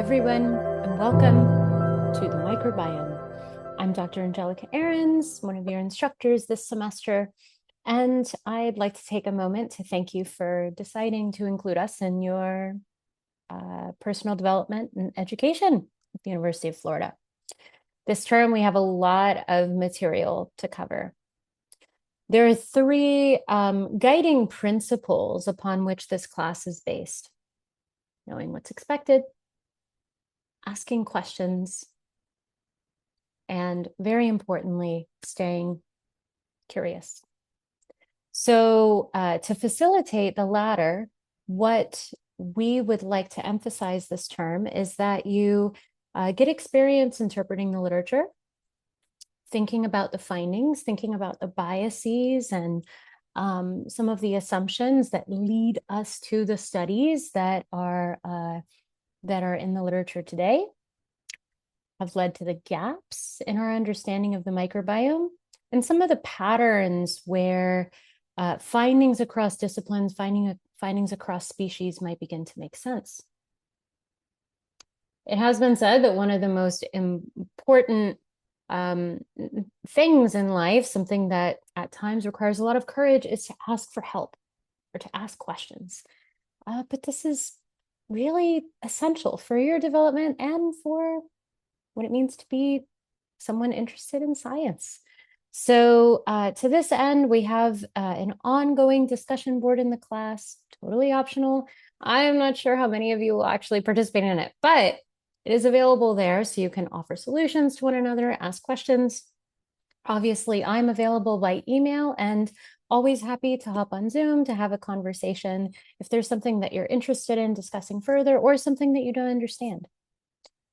everyone, and welcome to the microbiome. I'm Dr. Angelica Ahrens, one of your instructors this semester, and I'd like to take a moment to thank you for deciding to include us in your personal development and education at the University of Florida. This term, we have a lot of material to cover. There are three guiding principles upon which this class is based: knowing what's expected, asking questions, and very importantly, staying curious. So to facilitate the latter, what we would like to emphasize this term is that you get experience interpreting the literature, thinking about the findings, thinking about the biases and some of the assumptions that lead us to the studies that are in the literature today, have led to the gaps in our understanding of the microbiome, and some of the patterns where findings across disciplines, findings across species might begin to make sense. It has been said that one of the most important things in life, something that at times requires a lot of courage, is to ask for help or to ask questions. But this is really essential for your development and for what it means to be someone interested in science. So to this end, we have an ongoing discussion board in the class, totally optional. I am not sure how many of you will actually participate in it, but it is available there so you can offer solutions to one another, ask questions. Obviously, I'm available by email and always happy to hop on Zoom to have a conversation if there's something that you're interested in discussing further or something that you don't understand.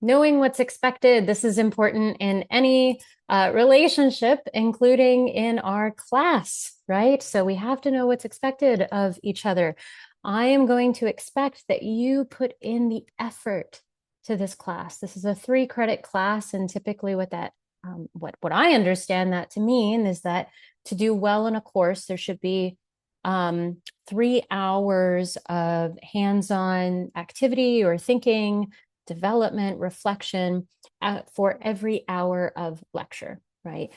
Knowing what's expected, this is important in any relationship, including in our class, right? So we have to know what's expected of each other. I am going to expect that you put in the effort to this class. This is a 3-credit class, and typically what I understand that to mean is that to do well in a course, there should be 3 hours of hands-on activity or thinking, development, reflection for every hour of lecture, right?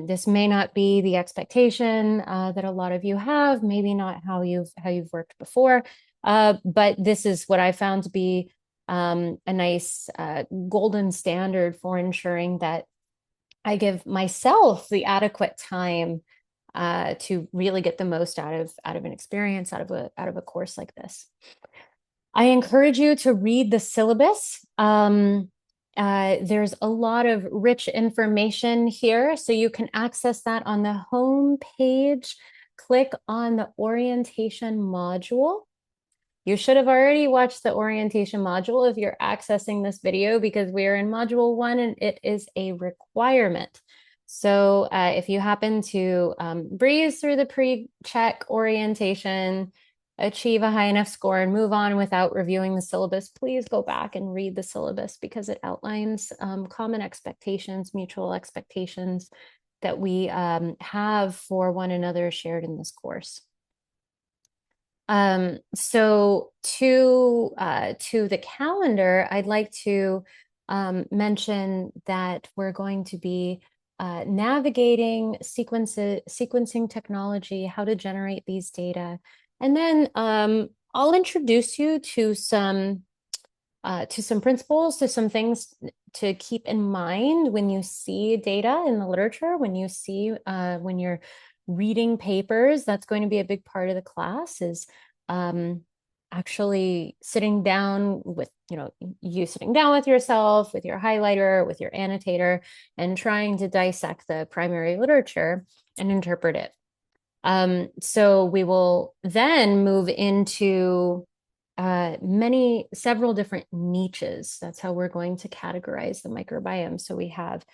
This may not be the expectation that a lot of you have, maybe not how you've worked before, but this is what I found to be a nice golden standard for ensuring that I give myself the adequate time to really get the most out of an experience, out of a course like this. I encourage you to read the syllabus. There's a lot of rich information here, so you can access that on the home page. Click on the orientation module. You should have already watched the orientation module if you're accessing this video, because we are in module 1 and it is a requirement. So if you happen to breeze through the pre-check orientation, achieve a high enough score, and move on without reviewing the syllabus, please go back and read the syllabus, because it outlines common expectations, mutual expectations that we have for one another shared in this course. So to the calendar, I'd like to mention that we're going to be navigating sequencing technology, how to generate these data. And then I'll introduce you to some principles, to some things to keep in mind when you see data in the literature, when you're reading papers. That's going to be a big part of the class, is actually sitting down with, you sitting down with yourself, with your highlighter, with your annotator, and trying to dissect the primary literature and interpret it. So we will then move into several different niches. That's how we're going to categorize the microbiome. So we have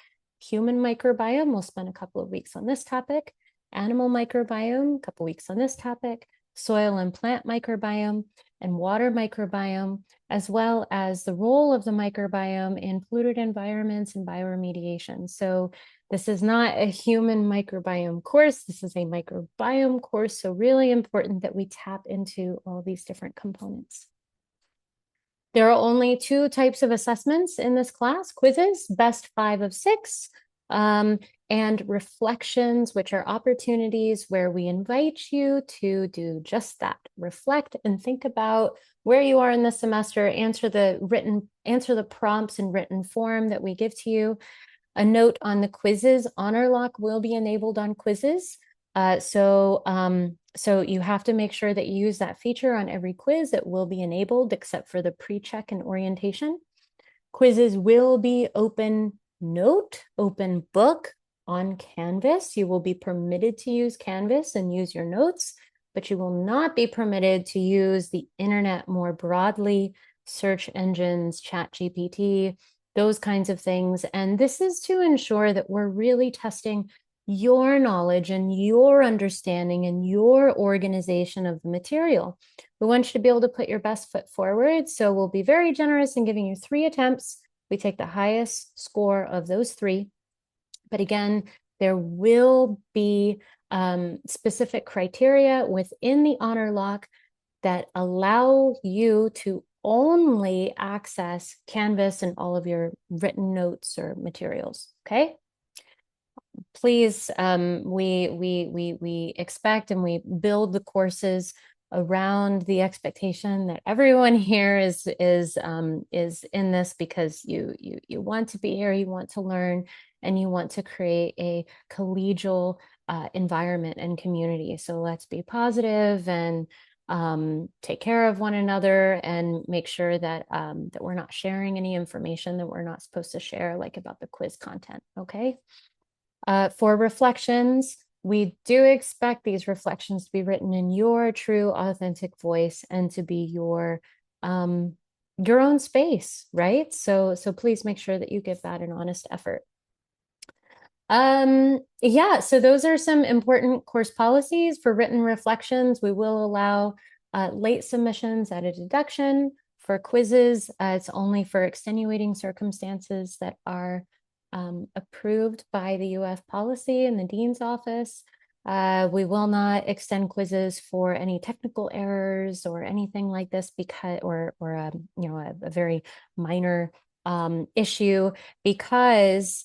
human microbiome. We'll spend a couple of weeks on this topic. Animal microbiome, a couple of weeks on this topic. Soil and plant microbiome, and water microbiome, as well as the role of the microbiome in polluted environments and bioremediation. So this is not a human microbiome course. This is a microbiome course. So really important that we tap into all these different components. There are only two types of assessments in this class: quizzes, best 5 of 6, and reflections, which are opportunities where we invite you to do just that. Reflect and think about where you are in the semester, answer the prompts in written form that we give to you. A note on the quizzes: Honor Lock will be enabled on quizzes. So you have to make sure that you use that feature on every quiz. It will be enabled except for the pre-check and orientation. Quizzes will be open note, open book on Canvas. You will be permitted to use Canvas and use your notes, but you will not be permitted to use the internet more broadly, search engines, ChatGPT, those kinds of things. And this is to ensure that we're really testing your knowledge and your understanding and your organization of the material. We want you to be able to put your best foot forward. So we'll be very generous in giving you 3 attempts. We take the highest score of those 3. But again, there will be specific criteria within the Honor Lock that allow you to only access Canvas and all of your written notes or materials, okay? Please, we expect and we build the courses around the expectation that everyone here is in this because you want to be here, you want to learn, and you want to create a collegial environment and community. So let's be positive and take care of one another and make sure that that we're not sharing any information that we're not supposed to share, like about the quiz content, okay? For reflections, we do expect these reflections to be written in your true, authentic voice and to be your own space, right? So please make sure that you give that an honest effort. Yeah, so those are some important course policies. For written reflections, we will allow late submissions at a deduction. For quizzes, it's only for extenuating circumstances that are approved by the UF policy and the dean's office. We will not extend quizzes for any technical errors or anything like this because, or a very minor issue, because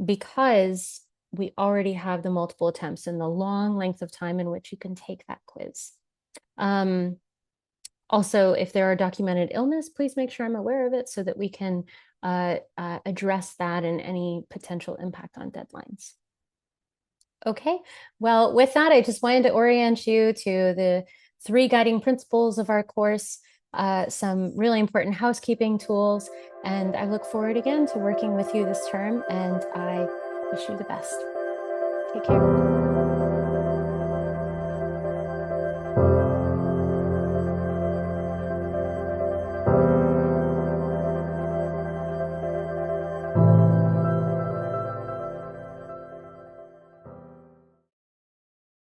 because we already have the multiple attempts and the long length of time in which you can take that quiz. Also, if there are documented illness, please make sure I'm aware of it so that we can address that and any potential impact on deadlines. Okay, well, with that, I just wanted to orient you to the 3 guiding principles of our course, some really important housekeeping tools, and I look forward again to working with you this term, and I wish you the best. Take care.